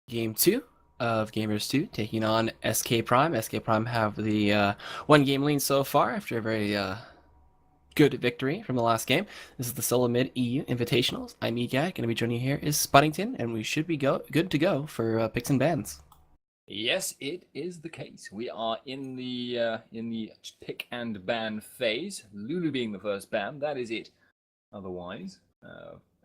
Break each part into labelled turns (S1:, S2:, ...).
S1: Game 2 of Gamers2 taking on SK Prime. SK Prime have the one game lead so far after a very good victory from the last game. This is the SoloMid EU Invitationals. I'm Egag. Going to be joining you here is Spuddington, and we should be good to go for picks and bans.
S2: Yes, it is the case. We are in the pick and ban phase. Lulu being the first ban, that is it. Otherwise,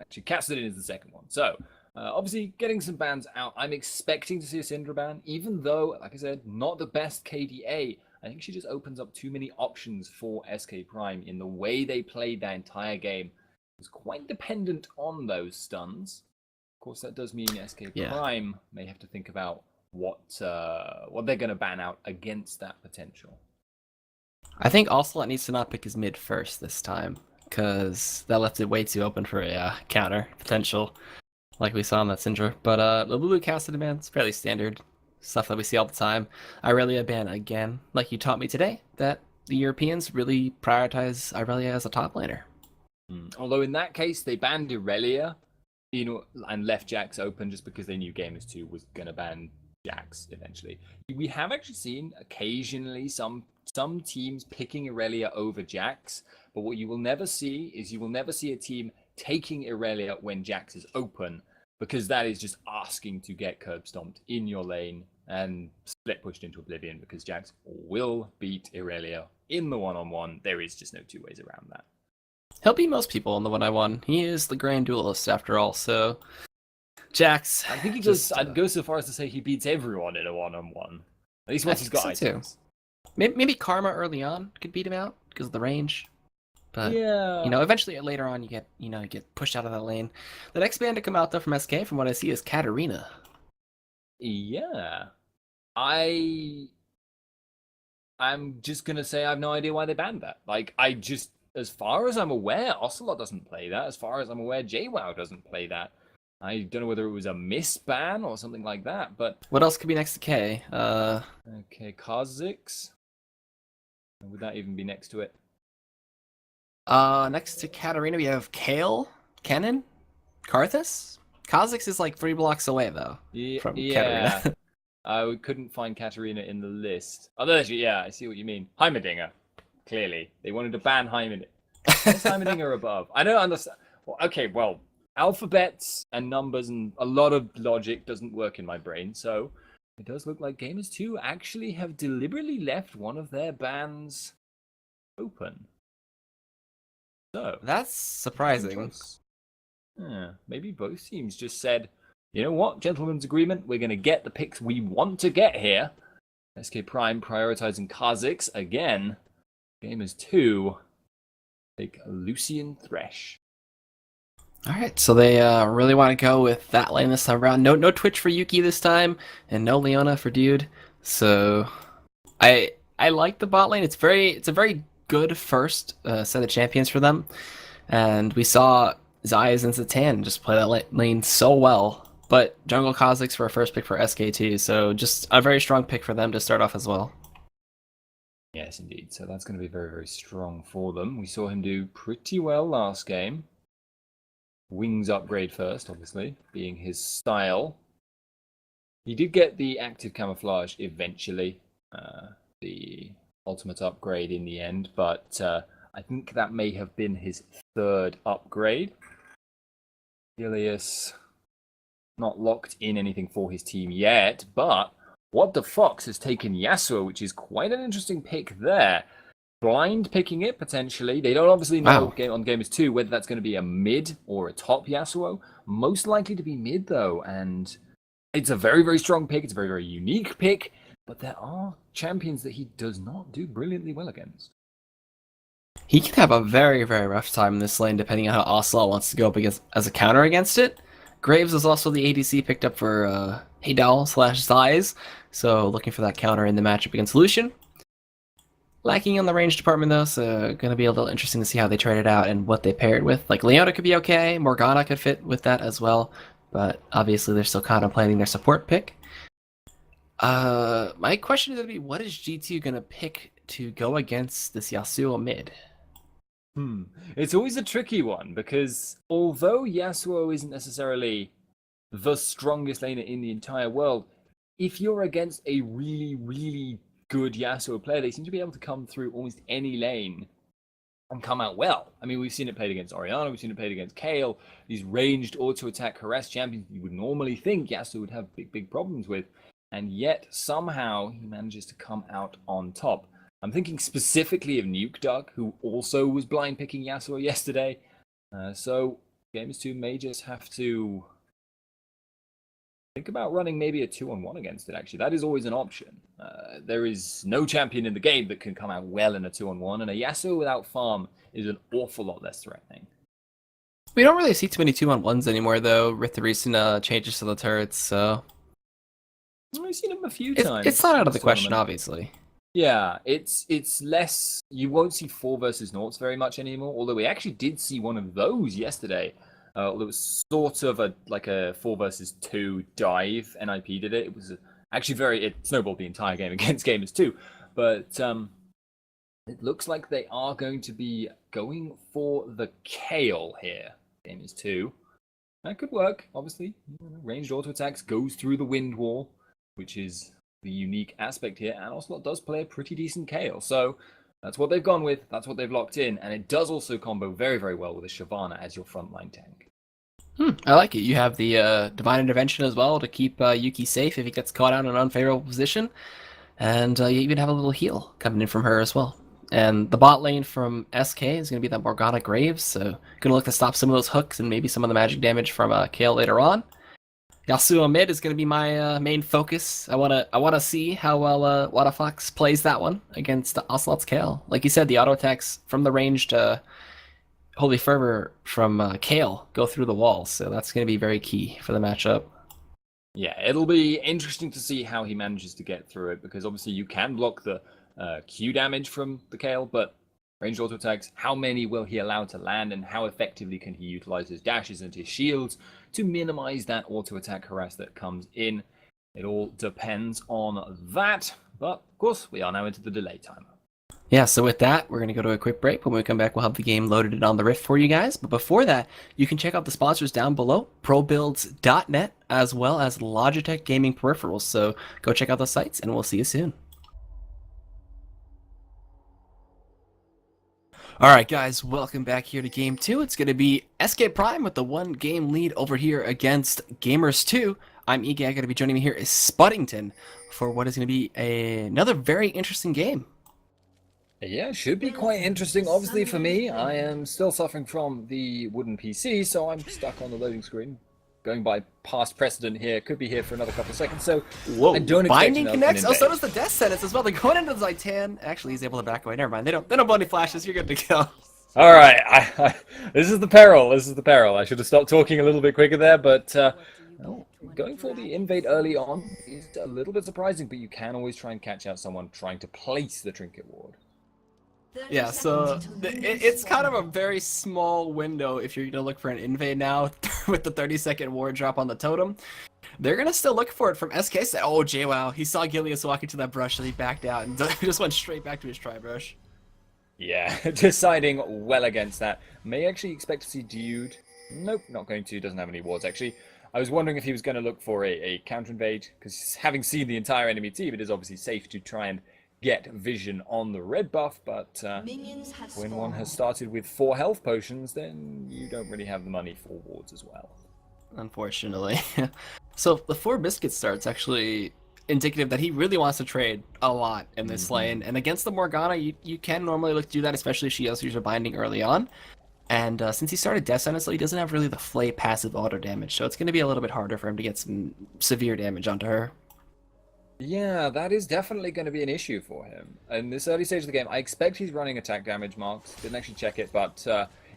S2: actually, Cassidy is the second one. So, obviously, getting some bans out. I'm expecting to see a Syndra ban, even though, like I said, not the best KDA. I think she just opens up too many options for SK Prime in the way they played that entire game. It was quite dependent on those stuns. Of course, that does mean SK Prime may have to think about what they're going to ban out against that potential.
S1: I think Ocelot needs to not pick his mid first this time, because that left it way too open for a counter potential, like we saw in that Syndra. But the Lulu Cassidy ban is fairly standard stuff that we see all the time. Irelia ban again, like you taught me today, that the Europeans really prioritize Irelia as a top laner.
S2: Although in that case, they banned Irelia, and left Jax open just because they knew Gamers2 was going to ban Jax eventually. We have actually seen occasionally some teams picking Irelia over Jax, but what you will never see is a team taking Irelia when Jax is open, because that is just asking to get curb stomped in your lane and split pushed into oblivion, because Jax will beat Irelia in the one-on-one. There is just no two ways around that.
S1: He'll beat most people in the 1-on-1. He is the grand duelist after all, so Jax.
S2: I think I'd go so far as to say he beats everyone in a one-on-one. At least once he's got items.
S1: Maybe Karma early on could beat him out because of the range. But yeah, eventually later on you get pushed out of that lane. The next band to come out though from SK, from what I see, is Katarina.
S2: Yeah. I'm just gonna say I have no idea why they banned that. As far as I'm aware, Ocelot doesn't play that. As far as I'm aware, JWoww doesn't play that. I don't know whether it was a misban or something like that, but...
S1: What else could be next to K?
S2: Okay, Kha'Zix. Would that even be next to it?
S1: Next to Katarina, we have Kale, Kennen, Karthus. Kha'Zix is like 3 blocks away, though, from Katarina.
S2: We couldn't find Katarina in the list. Oh, I see what you mean. Heimerdinger. Clearly. They wanted to ban Heimerdinger. What's Heimerdinger above? I don't understand. Well, okay, well... Alphabets and numbers and a lot of logic doesn't work in my brain, so it does look like Gamers2 actually have deliberately left one of their bans open. So
S1: that's surprising.
S2: Yeah, maybe both teams just said, you know what, gentlemen's agreement, we're going to get the picks we want to get here. SK Prime prioritizing Kha'Zix again. Gamers2 take Lucian Thresh.
S1: All right, so they really want to go with that lane this time around. No Twitch for Yuki this time, and no Leona for Dude. So I like the bot lane. It's a very good first set of champions for them, and we saw Zayas and Zatan just play that lane so well. But Jungle Kha'Zix for a first pick for SK2, so just a very strong pick for them to start off as well.
S2: Yes, indeed. So that's going to be very, very strong for them. We saw him do pretty well last game. Wings upgrade first, obviously, being his style. He did get the active camouflage eventually, the ultimate upgrade in the end, but I think that may have been his third upgrade. Ilias not locked in anything for his team yet, but What the Fox has taken Yasuo, which is quite an interesting pick there. Blind picking it, potentially. They don't obviously know on Gamers2 whether that's going to be a mid or a top Yasuo. Most likely to be mid, though. And it's a very, very strong pick. It's a very, very unique pick. But there are champions that he does not do brilliantly well against.
S1: He can have a very, very rough time in this lane, depending on how Ocelot wants to go up against, as a counter against it. Graves is also the ADC picked up for Heydal/Zayas. So looking for that counter in the matchup against Lucian. Lacking on the range department, though, so going to be a little interesting to see how they trade it out and what they pair it with. Like, Leona could be okay, Morgana could fit with that as well, but obviously they're still contemplating their support pick. My question is going to be, what is G2 going to pick to go against this Yasuo mid?
S2: It's always a tricky one, because although Yasuo isn't necessarily the strongest laner in the entire world. If you're against a really, really good Yasuo player, they seem to be able to come through almost any lane and come out well. I mean, we've seen it played against Orianna, we've seen it played against Kayle, these ranged auto-attack harass champions you would normally think Yasuo would have big problems with, and yet somehow he manages to come out on top. I'm thinking specifically of Nuke Doug, who also was blind picking Yasuo yesterday. So Gamers2 may just have to think about running maybe a 2-on-1 against it, actually. That is always an option. There is no champion in the game that can come out well in a 2-on-1, and a Yasuo without farm is an awful lot less threatening.
S1: We don't really see too many 2-on-1s anymore, though, with the recent changes to the turrets, so...
S2: We've seen them a few times.
S1: It's not out of the question, obviously.
S2: Yeah, it's less... You won't see 4 versus noughts very much anymore, although we actually did see one of those yesterday. It was sort of like a 4 versus 2 dive. NIP did it. It was actually it snowballed the entire game against Gamers2. But it looks like they are going to be going for the Kayle here. Gamers2. That could work, obviously. Ranged auto attacks goes through the wind wall, which is the unique aspect here. And Ocelot does play a pretty decent Kayle. So that's what they've gone with. That's what they've locked in. And it does also combo very, very well with a Shyvana as your frontline tank.
S1: I like it. You have the Divine Intervention as well to keep Yuki safe if he gets caught out in an unfavorable position. And you even have a little heal coming in from her as well. And the bot lane from SK is going to be that Morgana Graves. So going to look to stop some of those hooks and maybe some of the magic damage from Kayle later on. Yasuo mid is going to be my main focus. I wanna see how well Wadafox plays that one against Ocelot's Kayle. Like you said, the auto attacks from the ranged Holy Fervor from Kayle go through the walls, so that's going to be very key for the matchup.
S2: Yeah, it'll be interesting to see how he manages to get through it, because obviously you can block the Q damage from the Kayle, but ranged auto attacks, how many will he allow to land, and how effectively can he utilize his dashes and his shields to minimize that auto attack harass that comes in? It all depends on that, but of course we are now into the delay timer.
S1: Yeah, so with that, we're going to go to a quick break. When we come back, we'll have the game loaded and on the Rift for you guys. But before that, you can check out the sponsors down below, probuilds.net, as well as Logitech Gaming Peripherals. So go check out the sites, and we'll see you soon. Alright guys, welcome back here to Game 2. It's going to be SK Prime with the 1-game lead over here against Gamers2. I'm Ige, going to be joining me here is Spuddington for what is going to be another very interesting game.
S2: Yeah, it should be quite interesting. Obviously for me, I am still suffering from the wooden PC, so I'm stuck on the loading screen. Going by past precedent here, could be here for another couple of seconds, so
S1: whoa,
S2: I don't expect
S1: Binding connects? Oh, so does the Death Sentence as well. They're going into the Titan. Actually, he's able to back away. Never mind. They don't blow any flashes. You're good to go.
S2: All right, this is the peril. This is the peril. I should have stopped talking a little bit quicker there, but going for the invade early on is a little bit surprising, but you can always try and catch out someone trying to place the trinket ward.
S1: Yeah, so it's kind of a very small window if you're going to look for an invade now with the 30-second ward drop on the totem. They're going to still look for it from SK. Oh, JWoww. He saw Gilius walking to that brush, so he backed out and just went straight back to his tri-brush.
S2: Yeah, deciding well against that. May actually expect to see Dude. Nope, not going to. Doesn't have any wards, actually. I was wondering if he was going to look for a counter-invade, because having seen the entire enemy team, it is obviously safe to try and get vision on the red buff, but when one has started with 4 health potions, then you don't really have the money for wards as well.
S1: Unfortunately. So the 4 biscuit start's actually indicative that he really wants to trade a lot in this lane, and against the Morgana, you can normally look to do that, especially if she also uses her binding early on. And since he started Death Sentence, he doesn't have really the Flay passive auto damage, so it's going to be a little bit harder for him to get some severe damage onto her.
S2: Yeah, that is definitely going to be an issue for him. In this early stage of the game, I expect he's running attack damage marks. Didn't actually check it, but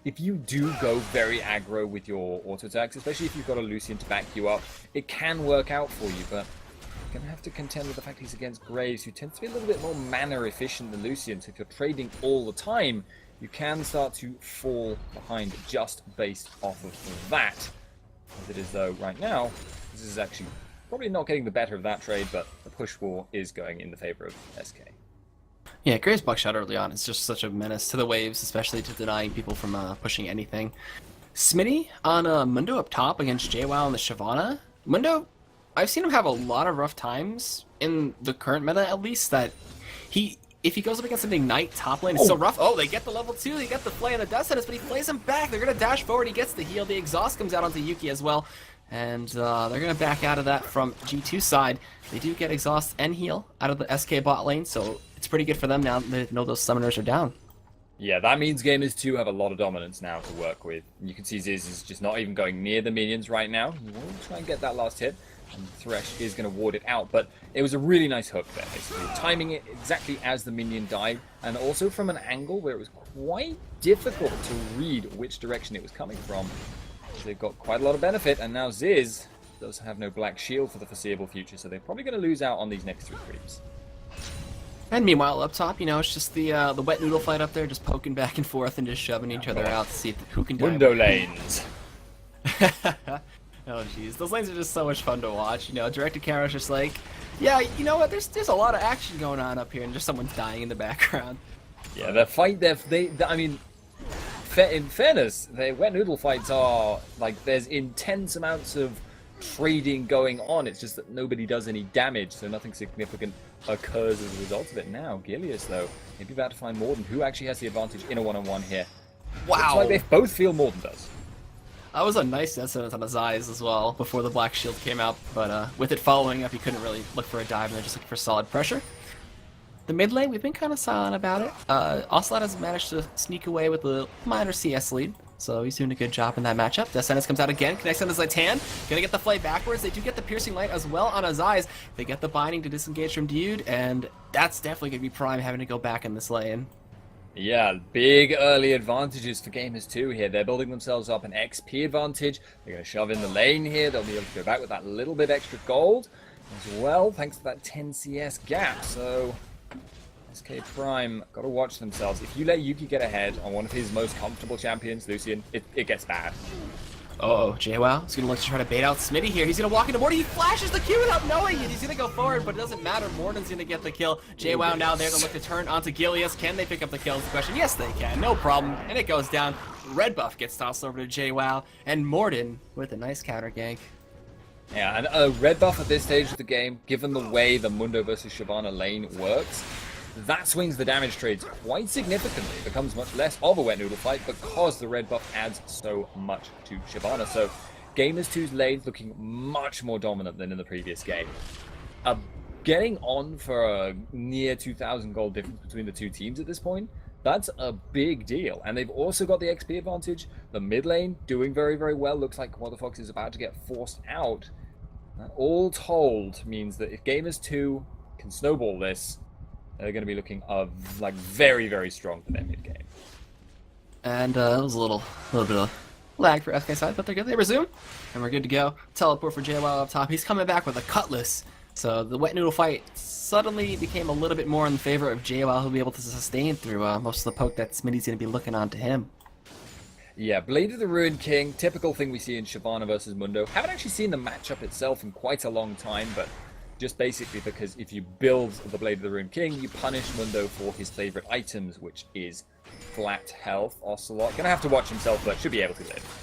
S2: if you do go very aggro with your auto attacks, especially if you've got a Lucian to back you up, it can work out for you, but you're going to have to contend with the fact he's against Graves, who tends to be a little bit more mana efficient than Lucian, so if you're trading all the time, you can start to fall behind just based off of that. As it is though, right now, this is actually probably not getting the better of that trade, but the push war is going in the favor of SK.
S1: Yeah, Graves Buckshot early on is just such a menace to the waves, especially to denying people from pushing anything. Smitty on Mundo up top against JWoww and the Shyvana. Mundo, I've seen him have a lot of rough times in the current meta, at least. That if he goes up against an Ignite top lane, it's so rough. Oh, they get the level 2, they get the play and the Death Sentence, but he plays him back. They're gonna dash forward. He gets the heal. The exhaust comes out onto Yuki as well, and they're gonna back out of that from G2 side. They do get exhaust and heal out of the SK bot lane, so it's pretty good for them now. They know those summoners are down.
S2: Yeah, that means Gamers2 have a lot of dominance now to work with. You can see Ziz is just not even going near the minions right now. He will try and get that last hit, and Thresh is going to ward it out. But it was a really nice hook there, basically. Timing it exactly as the minion died, and also from an angle where it was quite difficult to read which direction it was coming from. They've got quite a lot of benefit, and now Ziz does have no black shield for the foreseeable future, so they're probably going to lose out on these next 3 creeps.
S1: And meanwhile, up top, you know, it's just the wet noodle fight up there, just poking back and forth and just shoving each other out to see who can die.
S2: Mundo lanes.
S1: Oh jeez, those lanes are just so much fun to watch. You know, directed camera's just like, yeah, you know what? There's a lot of action going on up here, and just someone's dying in the background.
S2: Yeah, the fight. I mean, in fairness, the wet noodle fights are like there's intense amounts of trading going on. It's just that nobody does any damage, so nothing significant occurs as a result of it. Now, Gilius, though, maybe about to find Morden, who actually has the advantage in a one-on-one here.
S1: Wow.
S2: Looks like they both feel Morden does.
S1: That was a nice death sentence on his eyes as well before the black shield came out, but with it following up, he couldn't really look for a dive, and they're just looking for solid pressure. The mid lane, we've been kind of silent about it. Ocelot has managed to sneak away with a minor CS lead, so he's doing a good job in that matchup. Death Sentence comes out again, connects on his Litan. Gonna get the flay backwards. They do get the Piercing Light as well on his eyes. They get the binding to disengage from Dude, and that's definitely gonna be Prime having to go back in this lane.
S2: Yeah, big early advantages for Gamers2 here. They're building themselves up an XP advantage. They're going to shove in the lane here. They'll be able to go back with that little bit extra gold as well, thanks to that 10 CS gap. So, SK Prime got to watch themselves. If you let Yuki get ahead on one of his most comfortable champions, Lucian, it gets bad.
S1: Uh-oh, JWoww is going to look to try to bait out Smitty here. He's going to walk into Morty. He flashes the Q without knowing it. He's going to go forward, but it doesn't matter. Morden's going to get the kill. JWoww now there to look to turn onto Gilius. Can they pick up the kill is the question. Yes, they can. No problem. And it goes down. Red buff gets tossed over to JWoww. And Morden with a nice counter gank.
S2: Yeah, and a red buff at this stage of the game, given the way the Mundo versus Shyvana lane works, that swings the damage trades quite significantly. It becomes much less of a wet noodle fight because the red buff adds so much to Shyvana. So Gamers2's lane's looking much more dominant than in the previous game. Getting on for a near 2,000 gold difference between the two teams at this point, that's a big deal. And they've also got the XP advantage. The mid lane doing very, very well. Looks like Waterfox is about to get forced out. That all told means that if Gamers2 can snowball this, they're going to be looking like very, very strong for their mid game.
S1: And it was a little bit of lag for SK side, but they're good. They resume, and we're good to go. Teleport for JWoww up top. He's coming back with a Cutlass. So the wet noodle fight suddenly became a little bit more in favor of JWoww, who'll be able to sustain through most of the poke that Smitty's going to be looking on to him.
S2: Yeah, Blade of the Ruined King, typical thing we see in Shyvana versus Mundo. Haven't actually seen the matchup itself in quite a long time, but just basically because if you build the Blade of the Ruined King, you punish Mundo for his favorite items, which is flat health. Ocelot gonna have to watch himself, but should be able to live.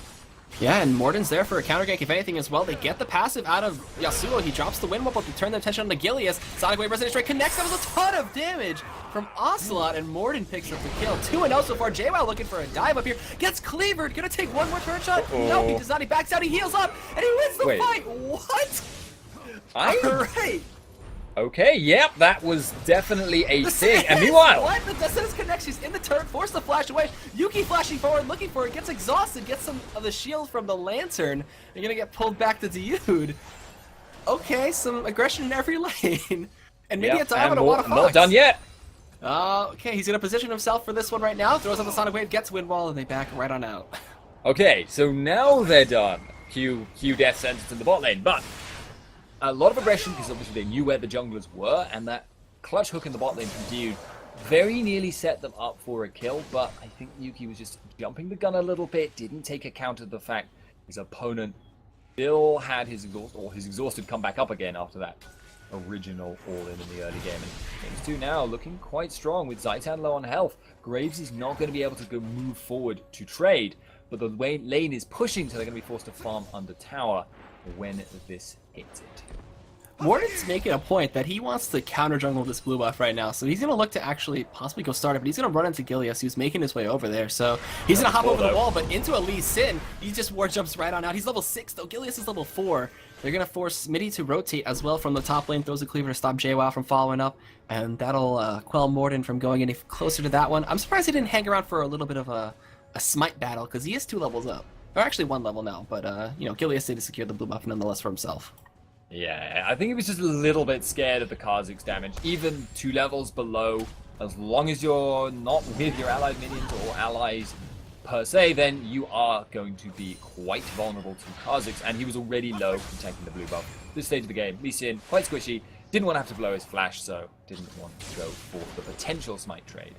S1: Yeah, and Morden's there for a counter gank if anything as well. They get the passive out of Yasuo. He drops the wind wobble to turn their attention on the Gilius. Sonic Wave Resonant Strike connects. That was a ton of damage from Ocelot, and Morden picks up the kill. 2-0 so far. JWoww looking for a dive up here. Gets cleavered. Gonna take one more turn shot. No, he does not. He backs out. He heals up, and he wins the fight. What? Alright.
S2: Okay, yep, that was definitely a thing. And meanwhile,
S1: what? The Death Sentence connects. He's in the turret, forced to flash away. Yuki flashing forward, looking for it, gets exhausted, gets some of the shield from the lantern. They're gonna get pulled back to Dude. Okay, some aggression in every lane. And maybe a dive on a Waterfox.
S2: Not done yet.
S1: Okay, he's gonna position himself for this one right now. Throws on the Sonic Wave, gets wind wall, and they back right on out.
S2: Okay, so now they're done. Q Death Sentence in the bot lane, but a lot of aggression because obviously they knew where the junglers were, and that clutch hook in the bot lane from Dude very nearly set them up for a kill, but I think Yuki was just jumping the gun a little bit, didn't take account of the fact his opponent still had his exhaust had come back up again after that original all-in the early game. And Gamers2 now looking quite strong with Zaitan low on health. Graves is not going to be able to go move forward to trade, but the lane is pushing, so they're going to be forced to farm under tower. when this hits it.
S1: Morden's making a point that he wants to counter jungle this blue buff right now, so he's going to look to actually possibly go start it, but he's going to run into Gilius, who's making his way over there, so he's going to hop over the wall, but into a Lee Sin, he just war jumps right on out. He's level 6, though. Gilius is level 4. They're going to force Smitty to rotate as well from the top lane, throws a cleaver to stop JWoww from following up, and that'll quell Morden from going any closer to that one. I'm surprised he didn't hang around for a little bit of a smite battle, because he is 2 levels up. Or actually 1 level now, but, you know, Gilius did secure the blue buff nonetheless for himself.
S2: Yeah, I think he was just a little bit scared of the Kha'Zix's damage. Even 2 levels below, as long as you're not with your allied minions or allies per se, then you are going to be quite vulnerable to Kha'Zix, and he was already low from taking the blue buff. This stage of the game, Lee Sin, quite squishy, didn't want to have to blow his flash, so didn't want to go for the potential smite trade.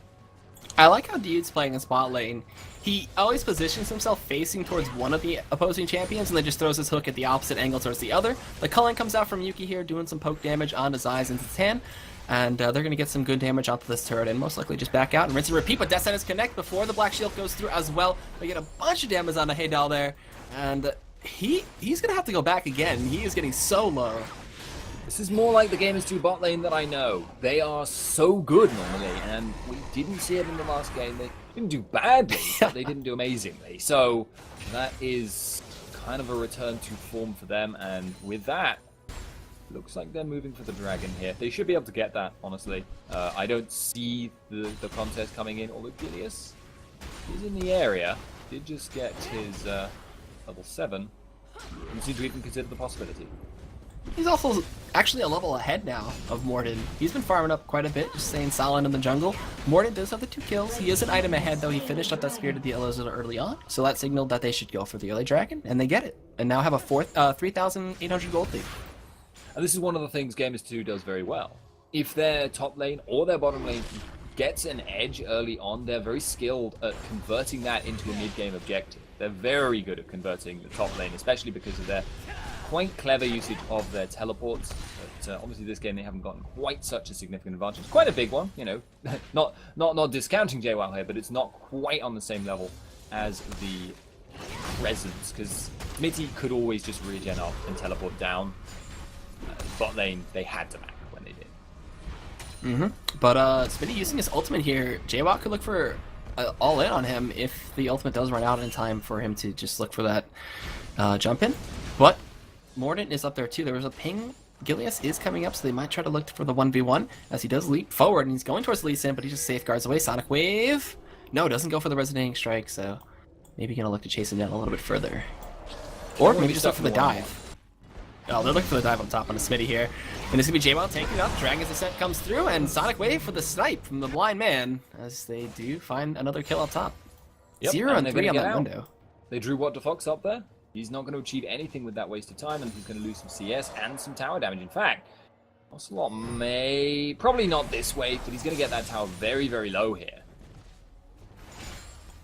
S1: I like how Dude's playing in spot lane. He always positions himself facing towards one of the opposing champions and then just throws his hook at the opposite angle towards the other. The culling comes out from Yuki here, doing some poke damage onto Zai's into Tan, and they're going to get some good damage onto this turret and most likely just back out and rinse and repeat, but Death Sentence connect before the Black Shield goes through as well. They get a bunch of damage onto Heydal there, and he's going to have to go back again. He is getting so low.
S2: This is more like the Gamers2 bot lane that I know. They are so good normally, and we didn't see it in the last game. They didn't do badly, but they didn't do amazingly. So that is kind of a return to form for them, and with that, looks like they're moving for the dragon here. They should be able to get that, honestly. I don't see the contest coming in, although Gilius is in the area. Did just get his level 7. And seems to even consider the possibility.
S1: He's also actually a level ahead now of Morden. He's been farming up quite a bit, just staying solid in the jungle. Morden does have the 2 kills. He is an item ahead, though. He finished up that Spirit of the Illos early on, so that signaled that they should go for the early dragon, and they get it. And now have a 3,800 gold lead.
S2: And this is one of the things Gamers2 does very well. If their top lane or their bottom lane gets an edge early on, they're very skilled at converting that into a mid-game objective. They're very good at converting the top lane, especially because of their quite clever usage of their teleports. But obviously this game they haven't gotten quite such a significant advantage. Quite a big one, you know. not discounting JWoww here, but it's not quite on the same level as the presence, because Mitty could always just regen up and teleport down. Bot lane, they had to back when they did.
S1: But Smitty using his ultimate here, JWoww could look for all in on him if the ultimate does run out in time for him to just look for that jump in. But Morden is up there too. There was a ping. Gilius is coming up, so they might try to look for the 1v1 as he does leap forward, and he's going towards Lee Sin, but he just safeguards away. Sonic Wave. No, doesn't go for the resonating strike, so maybe gonna look to chase him down a little bit further. Or maybe just look for the dive. Oh, they're looking for the dive on top on the Smitty here. And it's going to be JWoww taking it up. Dragon's Descent comes through, and Sonic Wave for the snipe from the blind man, as they do find another kill up top.
S2: Yep,
S1: 0 and 3 on that window.
S2: They drew What the Fox up there. He's not going to achieve anything with that waste of time, and he's going to lose some CS and some tower damage. In fact, Ocelot may... probably not this way, but he's going to get that tower very, very low here.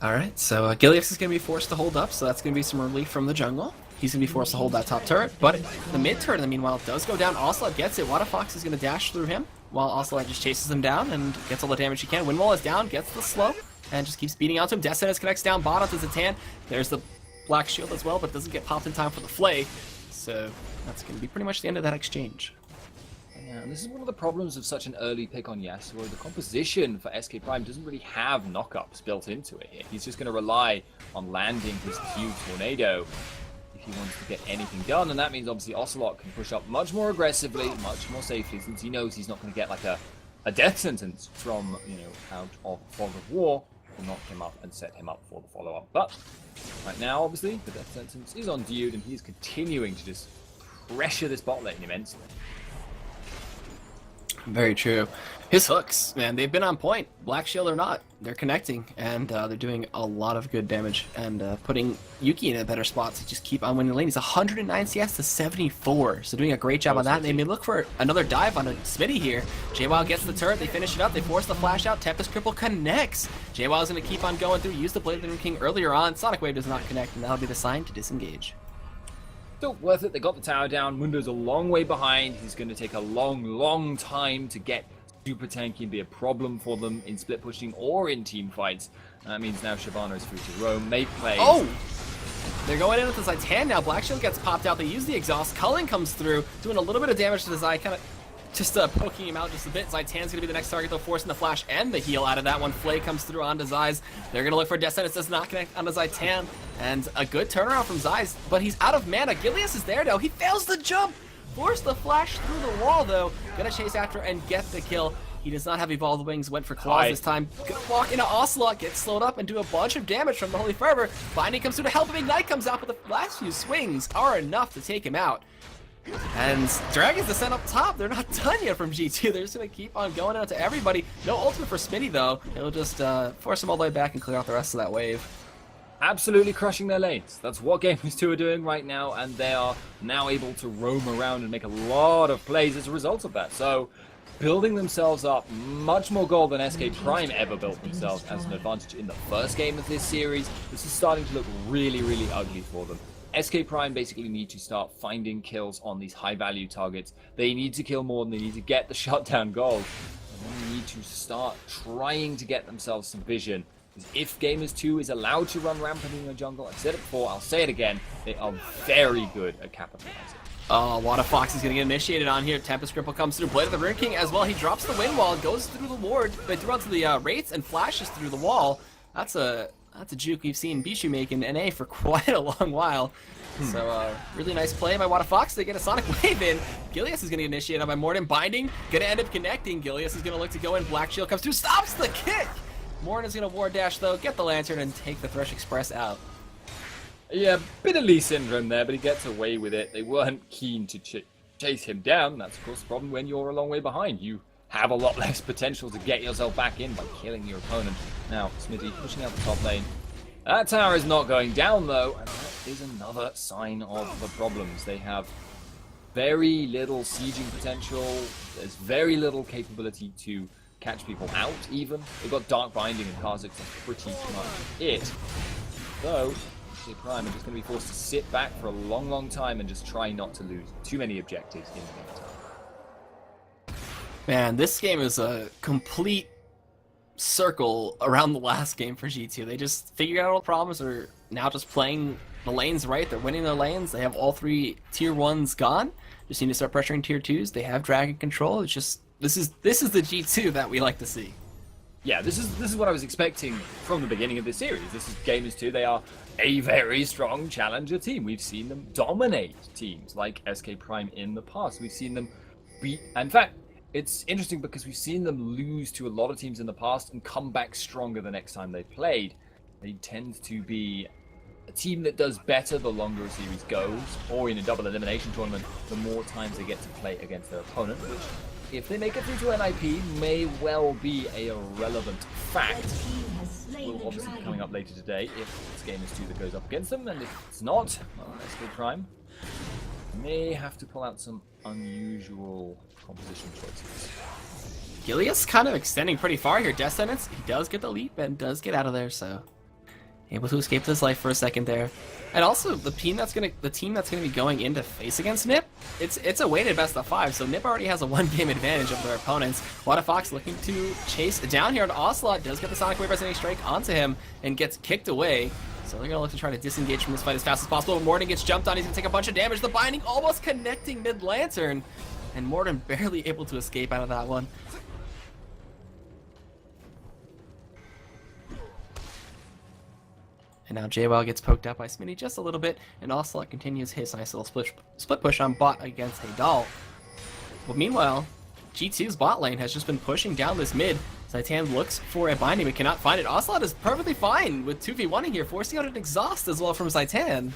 S1: Alright, so Gilius is going to be forced to hold up, so that's going to be some relief from the jungle. He's going to be forced to hold that top turret, but the mid turret, in the meanwhile, does go down. Ocelot gets it. Fox is going to dash through him, while Ocelot just chases him down and gets all the damage he can. Windwall is down, gets the slow, and just keeps beating onto him. Death Sentence connects down bottom to Zatan. There's the Black Shield as well, but doesn't get popped in time for the flay. So that's going to be pretty much the end of that exchange.
S2: Yeah, and this is one of the problems of such an early pick on Yasuo. The composition for SK Prime doesn't really have knockups built into it here. He's just going to rely on landing his Q tornado if he wants to get anything done, and that means obviously Ocelot can push up much more aggressively, much more safely, since he knows he's not going to get like a death sentence from, you know, out of Fog of War to knock him up and set him up for the follow-up. But right now, obviously, the death sentence is on Dude, and he's continuing to just pressure this bot lane immensely.
S1: Very true. His hooks, man, they've been on point. Black Shield or not, they're connecting, and they're doing a lot of good damage and putting Yuki in a better spot to just keep on winning the lane. He's 109 CS to 74, so doing a great job on that. They may look for another dive on a Smitty here. JWoww gets the turret, they finish it up, they force the flash out, Tempest Cripple connects. JWoww is going to keep on going through, use the Blade of the King earlier on. Sonic Wave does not connect, and that'll be the sign to disengage.
S2: Still worth it. They got the tower down. Mundo's a long way behind. He's going to take a long time to get super tanky and be a problem for them in split pushing or in team fights. That means now Shyvana is free to roam. They play.
S1: Oh! They're going in with the Zaitan now. Black Shield gets popped out. They use the exhaust. Culling comes through, doing a little bit of damage to the Zai, kind of just poking him out just a bit. Zaitan's going to be the next target, though, forcing the flash and the heal out of that one. Flay comes through onto Zai's. They're going to look for Descendants. Does not connect onto Zaitan. And a good turnaround from Zai's, but he's out of mana. Gilius is there, though. He fails the jump. Force the flash through the wall, though. Gonna chase after and get the kill. He does not have Evolved Wings, went for Claws this time. Gonna walk into Ocelot, get slowed up, and do a bunch of damage from the Holy Fervor. Binding comes through to help him. Ignite comes out, but the last few swings are enough to take him out. And Dragon's Descent up top. They're not done yet from G2. They're just gonna keep on going out to everybody. No ultimate for Smitty, though. It'll just force him all the way back and clear out the rest of that wave.
S2: Absolutely crushing their lanes. That's what Gamers2 are doing right now, and they are now able to roam around and make a lot of plays as a result of that. So, building themselves up much more gold than SK Prime ever built themselves as an advantage in the first game of this series. This is starting to look really, really ugly for them. SK Prime basically need to start finding kills on these high-value targets. They need to kill more than they need to get the shutdown gold. And then they need to start trying to get themselves some vision. If Gamers2 is allowed to run rampant in the jungle, I've said it before, I'll say it again, they are very good at capitalizing.
S1: Oh, Water Fox is going to get initiated on here. Tempest Cripple comes through. Blade of the Rune King as well. He drops the wind wall, goes through the ward, but through onto the Wraiths and flashes through the wall. That's a juke we've seen Bishu make in NA for quite a long while. So, really nice play by Water Fox. They get a Sonic Wave in. Gilius is going to get initiated on by Morden. Binding, going to end up connecting. Gilius is going to look to go in. Black Shield comes through, stops the kick! Morden is going to ward dash, though, get the Lantern, and take the Thresh Express out.
S2: Yeah, bit of Lee syndrome there, but he gets away with it. They weren't keen to chase him down. That's, of course, the problem when you're a long way behind. You have a lot less potential to get yourself back in by killing your opponent. Now, Smitty pushing out the top lane. That tower is not going down, though, and that is another sign of the problems. They have very little sieging potential. There's very little capability to catch people out, even. They've got Dark Binding and Kha'Zix, that's pretty much it. Though, SK Prime are just going to be forced to sit back for a long, long time and just try not to lose too many objectives in the meantime.
S1: Man, this game is a complete circle around the last game for G2. They just figured out all the problems. They're now just playing the lanes right. They're winning their lanes. They have all 3 tier 1s gone. Just need to start pressuring tier 2s. They have Dragon control. It's just this is the G2 that we like to see.
S2: Yeah, this is what I was expecting from the beginning of this series. This is Gamers2. They are a very strong challenger team. We've seen them dominate teams like SK Prime in the past. We've seen them beat. In fact, it's interesting because we've seen them lose to a lot of teams in the past and come back stronger the next time they played. They tend to be a team that does better the longer a series goes, or in a double elimination tournament, the more times they get to play against their opponent, which, if they make it through to NIP, may well be a relevant fact. Will obviously be coming up later today if it's Gamers2 that goes up against them, and if it's not, well, SK Prime may have to pull out some unusual composition choices.
S1: Gilius kind of extending pretty far here. Descendants, he does get the leap and does get out of there, so able to escape his life for a second there. And also the team that's gonna be going into face against NiP, it's a weighted best of 5, so NiP already has a 1-game advantage of their opponents. Water Fox looking to chase down here on Ocelot, does get the Sonic Wave Resonating Strike onto him and gets kicked away. So they're gonna look to try to disengage from this fight as fast as possible. Morden gets jumped on, he's gonna take a bunch of damage. The Binding almost connecting mid-lantern, and Morden barely able to escape out of that one. And now JWoww gets poked out by Smitty just a little bit, and Ocelot continues his nice little split push on bot against Hadal. But meanwhile, G2's bot lane has just been pushing down this mid. Zaitan looks for a binding but cannot find it. Ocelot is perfectly fine with 2v1ing here, forcing out an exhaust as well from Zaitan.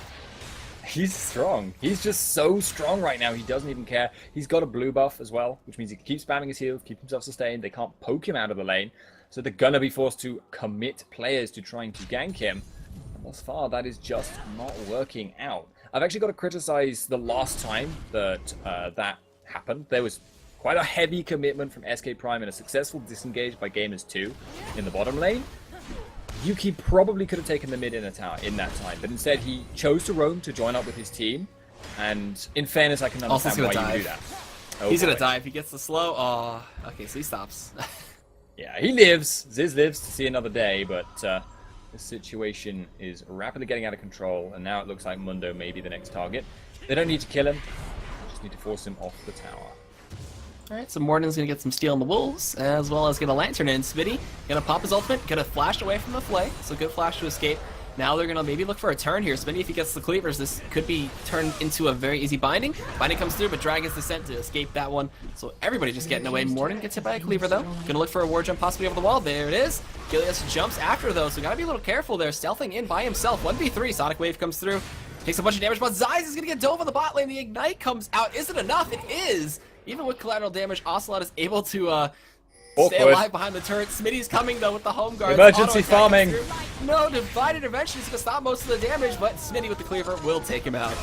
S2: He's strong. He's just so strong right now. He doesn't even care. He's got a blue buff as well, which means he can keep spamming his heals, keep himself sustained. They can't poke him out of the lane, so they're gonna be forced to commit players to trying to gank him. Thus far, that is just not working out. I've actually got to criticize the last time that that happened. There was quite a heavy commitment from SK Prime and a successful disengage by Gamers2 in the bottom lane. Yuki probably could have taken the mid in that time, but instead he chose to roam to join up with his team. And in fairness, I can understand why you would do that. Oh,
S1: he's gonna dive. He gets the slow. Oh, okay, so he stops.
S2: Yeah, he lives. Ziz lives to see another day, but The situation is rapidly getting out of control, and now it looks like Mundo may be the next target. They don't need to kill him, they just need to force him off the tower.
S1: Alright, so Morden's gonna get some steel on the wolves, as well as get a lantern in. Smitty gonna pop his ultimate, gonna flash away from the flay, so good flash to escape. Now they're gonna maybe look for a turn here. Smitty, if he gets the cleavers, this could be turned into a very easy binding. Binding comes through, but Dragon's Descent to escape that one. So everybody just getting away. Morden gets hit by a cleaver though. Gonna look for a war jump possibly over the wall. There it is. Gilius jumps after though, so gotta be a little careful there. Stealthing in by himself. 1v3, Sonic Wave comes through. Takes a bunch of damage, but Zeiss is gonna get dove on the bot lane. The Ignite comes out. Is it enough? It is! Even with collateral damage, Ocelot is able to stay alive behind the turret. Smitty's coming though with the home guard.
S2: Emergency farming.
S1: No, Divine Intervention is going to stop most of the damage, but Smitty with the cleaver will take him out.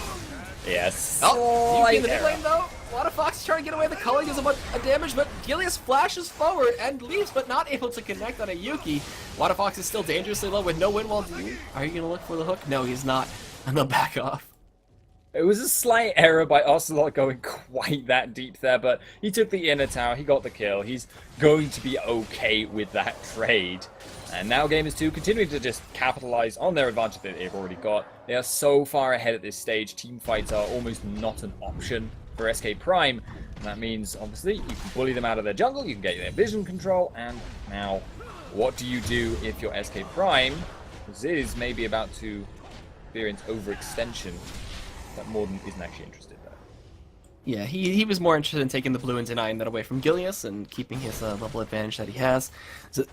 S2: Yes.
S1: Oh, you in the mid lane though. A lot of Fox trying to get away. The culling is a bunch of damage, but Gilius flashes forward and leaves, but not able to connect on a Yuki. Water Fox is still dangerously low with no wind wall. Are you going to look for the hook? No, he's not. And they'll back off.
S2: It was a slight error by Ocelot going quite that deep there, but he took the inner tower, he got the kill, he's going to be okay with that trade. And now Gamers2 continuing to just capitalize on their advantage that they've already got. They are so far ahead at this stage, team fights are almost not an option for SK Prime. And that means, obviously, you can bully them out of their jungle, you can get their vision control, and now, what do you do if you're SK Prime? Ziz may be about to experience overextension. That Morden isn't actually interested though.
S1: Yeah, he was more interested in taking the blue and denying that away from Gilius and keeping his level advantage that he has. So,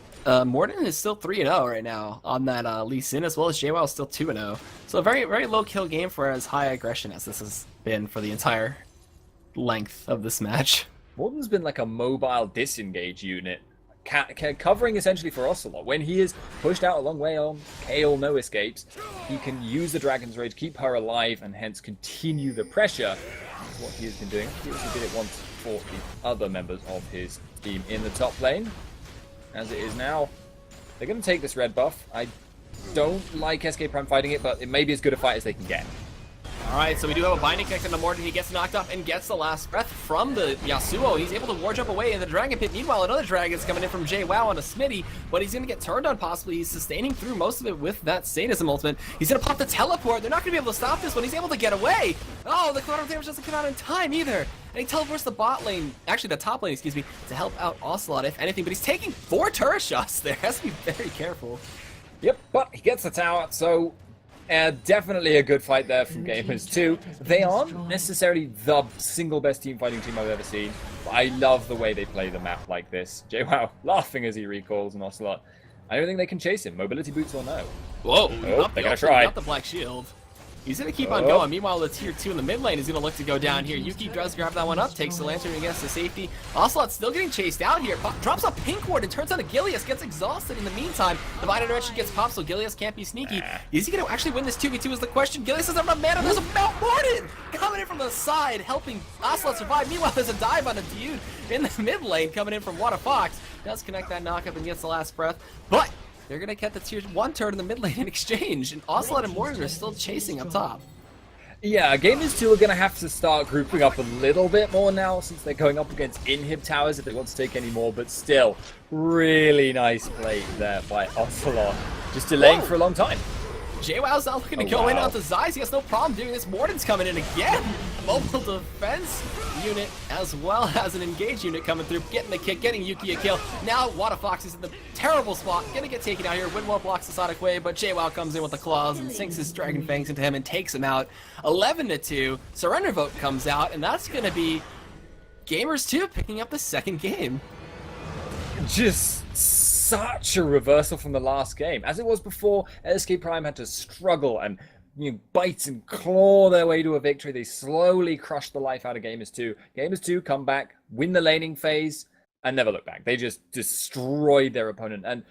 S1: Morden is still 3-0 right now on that Lee Sin, as well as JWoww is still 2-0. So a very, very low kill game for as high aggression as this has been for the entire length of this match.
S2: Morden's been like a mobile disengage unit, covering essentially for Ocelot. When he is pushed out a long way on Kale, no escapes, he can use the Dragon's Rage, keep her alive, and hence continue the pressure. That's what he has been doing. He also did it once for the other members of his team in the top lane. As it is now, they're going to take this red buff. I don't like SK Prime fighting it, but it may be as good a fight as they can get.
S1: Alright, so we do have a binding connected to Morden. He gets knocked up and gets the last breath from the Yasuo. He's able to war jump away in the Dragon Pit. Meanwhile, another Dragon's coming in from JWoww on a Smitty, but he's going to get turned on possibly. He's sustaining through most of it with that Sadism ultimate. He's going to pop the teleport. They're not going to be able to stop this one. He's able to get away. Oh, the collateral damage doesn't come out in time either. And he teleports the bot lane, actually the top lane, excuse me, to help out Ocelot if anything. But he's taking 4 turret shots there. Has to be very careful.
S2: Yep, but he gets the tower, so definitely a good fight there from Gamers2. They aren't necessarily the single best team fighting team I've ever seen, but I love the way they play the map like this. JWoww laughing as he recalls an Ocelot. I don't think they can chase him, mobility boots or no.
S1: Whoa,
S2: They're gonna try.
S1: Got the black shield. He's going to keep on going. Meanwhile, the tier 2 in the mid lane is going to look to go down here. Yuki does grab that one up, takes the lantern against the safety. Ocelot's still getting chased out here. Drops a pink ward and turns on to Gilius. Gets exhausted in the meantime. Divine Intervention gets popped, so Gilius can't be sneaky. Is he going to actually win this 2v2 is the question. Gilius doesn't have enough mana. There's a Mount Morden coming in from the side, helping Ocelot survive. Meanwhile, there's a dive on a dude in the mid lane coming in from Water Fox. Does connect that knockup and gets the last breath. But they're going to get the tier 1 turn in the mid lane in exchange. And Ocelot and Morden are still chasing up top.
S2: Yeah, Gamers2 are going to have to start grouping up a little bit more now since they're going up against inhib towers if they want to take any more, but still, really nice play there by Ocelot. Just delaying for a long time.
S1: JWoww's not looking to go in onto Zeiss. He has no problem doing this. Morden's coming in again. Mobile defense unit as well as an engage unit coming through, getting the kick, getting Yuki a kill. Now Water Fox is in the terrible spot, gonna get taken out here. Windwell blocks the Sonic Wave, but JWoww comes in with the claws and sinks his Dragon Fangs into him and takes him out. 11-2. Surrender vote comes out, and that's gonna be Gamers2 picking up the second game.
S2: Just such a reversal from the last game. As it was before, SK Prime had to struggle and bite and claw their way to a victory. They slowly crushed the life out of Gamers2. Gamers2 come back, win the laning phase, and never look back. They just destroyed their opponent. And